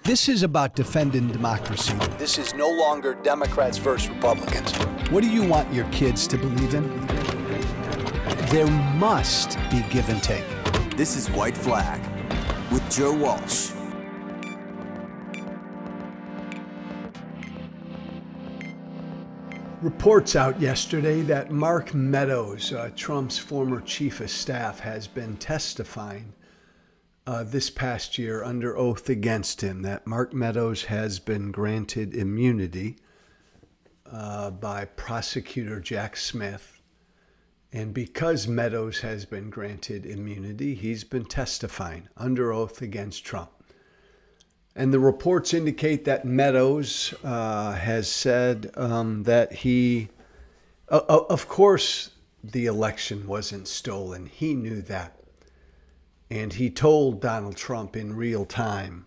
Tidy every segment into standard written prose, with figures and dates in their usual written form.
This is about defending democracy. This is no longer Democrats versus Republicans. What do you want your kids to believe in? There must be give and take. This is White Flag with Joe Walsh. Reports out yesterday that Mark Meadows, Trump's former chief of staff, has been testifying this past year under oath against him, that Mark Meadows has been granted immunity by prosecutor Jack Smith. And because Meadows has been granted immunity, he's been testifying under oath against Trump. And the reports indicate that Meadows has said that he, of course, the election wasn't stolen. He knew that. And he told Donald Trump in real time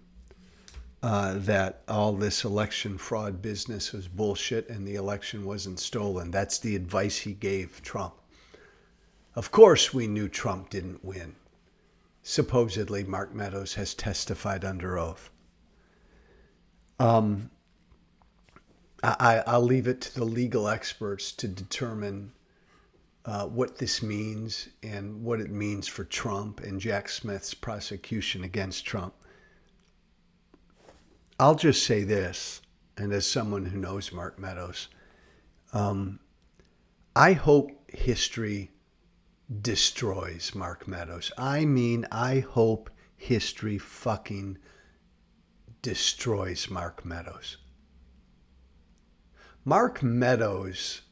that all this election fraud business was bullshit and the election wasn't stolen. That's the advice he gave Trump. Of course, we knew Trump didn't win. Supposedly, Mark Meadows has testified under oath. I'll leave it to the legal experts to determine what this means and what it means for Trump and Jack Smith's prosecution against Trump. I'll just say this, and as someone who knows Mark Meadows, I hope history destroys Mark Meadows. I mean, I hope history fucking destroys Mark Meadows. Mark Meadows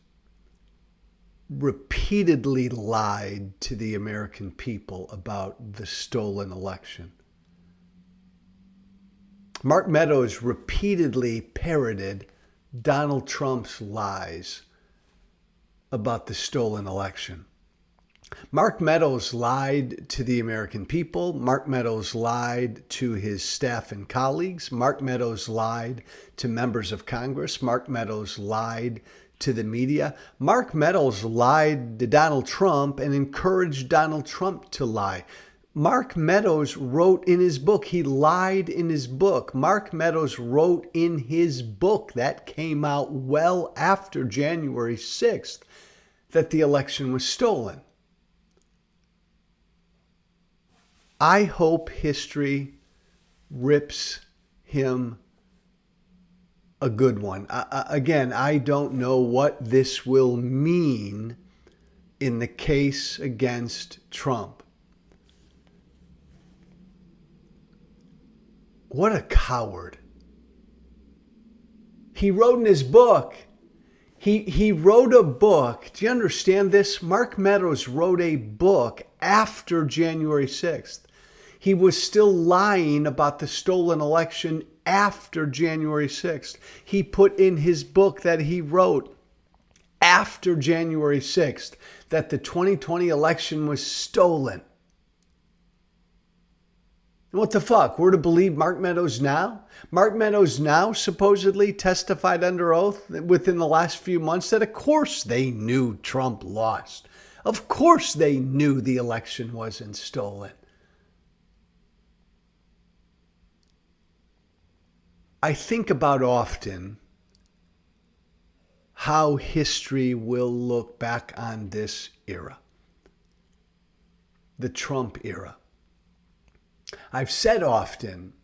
repeatedly lied to the American people about the stolen election. Mark Meadows repeatedly parroted Donald Trump's lies about the stolen election. Mark Meadows lied to the American people. Mark Meadows lied to his staff and colleagues. Mark Meadows lied to members of Congress. Mark Meadows lied to the media. Mark Meadows lied to Donald Trump and encouraged Donald Trump to lie. Mark Meadows wrote in his book, he lied in his book. Mark Meadows wrote in his book that came out well after January 6th that the election was stolen. I hope history rips him a good one. Again, I don't know what this will mean in the case against Trump. What a coward. He wrote in his book, he wrote a book. Do you understand this? Mark Meadows wrote a book after January 6th. He was still lying about the stolen election after January 6th. He put in his book that he wrote after January 6th that the 2020 election was stolen. What the fuck? We're to believe Mark Meadows now? Mark Meadows now supposedly testified under oath within the last few months that of course they knew Trump lost. Of course they knew the election wasn't stolen. I think about often how history will look back on this era, the Trump era. I've said often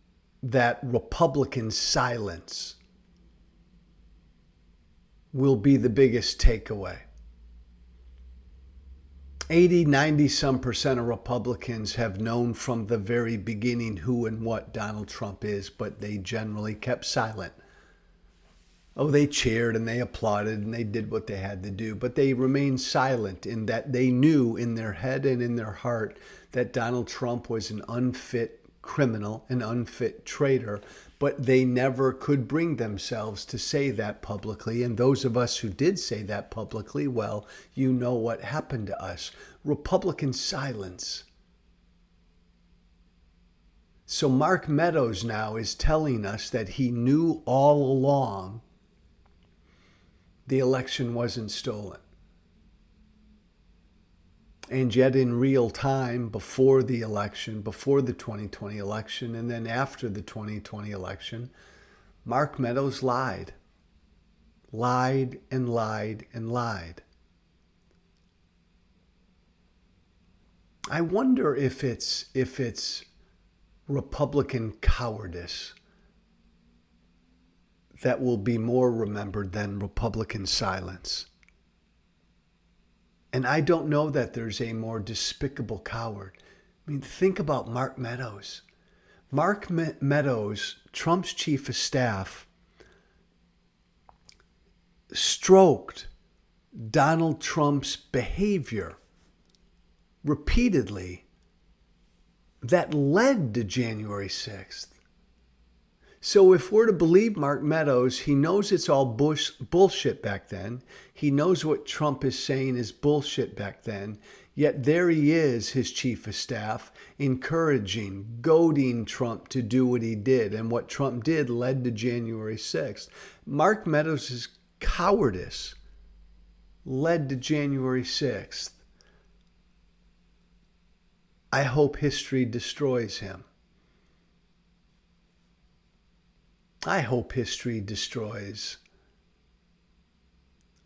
that Republican silence will be the biggest takeaway. 80, 90% of Republicans have known from the very beginning who and what Donald Trump is, but they generally kept silent. Oh, they cheered and they applauded and they did what they had to do, but they remained silent in that they knew in their head and in their heart that Donald Trump was an unfit criminal, an unfit traitor, but they never could bring themselves to say that publicly. And those of us who did say that publicly, well, you know what happened to us. Republican silence. So Mark Meadows now is telling us that he knew all along the election wasn't stolen. And yet in real time, before the election, before the 2020 election, and then after the 2020 election, Mark Meadows lied. Lied and lied and lied. I wonder if it's Republican cowardice that will be more remembered than Republican silence. And I don't know that there's a more despicable coward. I mean, think about Mark Meadows. Mark Meadows, Trump's chief of staff, stroked Donald Trump's behavior repeatedly that led to January 6th. So if we're to believe Mark Meadows, he knows it's all bullshit back then. He knows what Trump is saying is bullshit back then. Yet there he is, his chief of staff, encouraging, goading Trump to do what he did. And what Trump did led to January 6th. Mark Meadows' cowardice led to January 6th. I hope history destroys him. I hope history destroys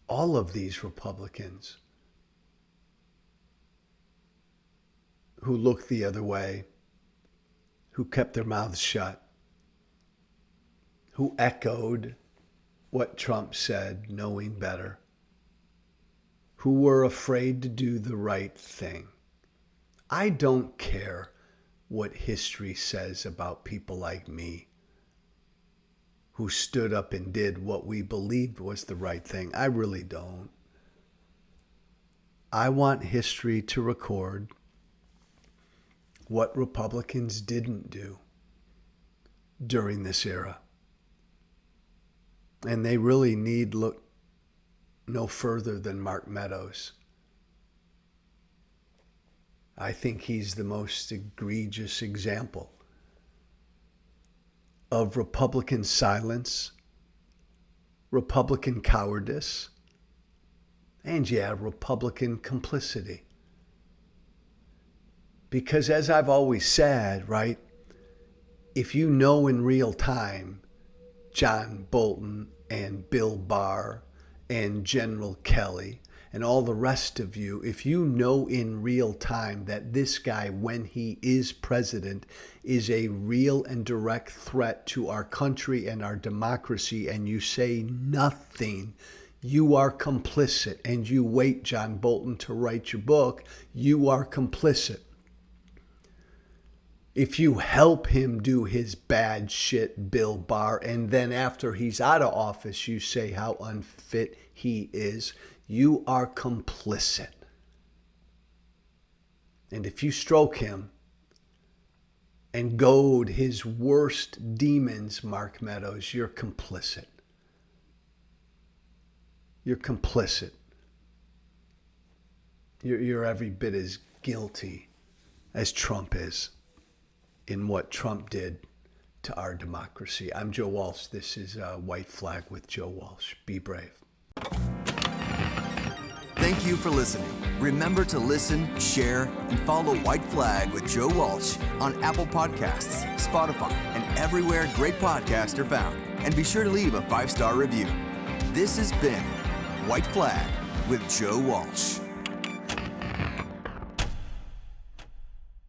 all of these Republicans who looked the other way, who kept their mouths shut, who echoed what Trump said, knowing better, who were afraid to do the right thing. I don't care what history says about people like me who stood up and did what we believed was the right thing. I really don't. I want history to record what Republicans didn't do during this era. And they really need look no further than Mark Meadows. I think he's the most egregious example of Republican silence, Republican cowardice, and Republican complicity. Because as I've always said, right, if you know in real time John Bolton and Bill Barr and General Kelly and all the rest of you, if you know in real time that this guy, when he is president, is a real and direct threat to our country and our democracy, and you say nothing, you are complicit. And you wait, John Bolton, to write your book, you are complicit. If you help him do his bad shit, Bill Barr, and then after he's out of office, you say how unfit he is, you are complicit. And if you stroke him and goad his worst demons, Mark Meadows, you're complicit. You're complicit. You're every bit as guilty as Trump is in what Trump did to our democracy. I'm Joe Walsh. This is White Flag with Joe Walsh. Be brave. Thank you for listening. Remember to listen, share, and follow White Flag with Joe Walsh on Apple Podcasts, Spotify, and everywhere great podcasts are found. And be sure to leave a 5-star review. This has been White Flag with Joe Walsh.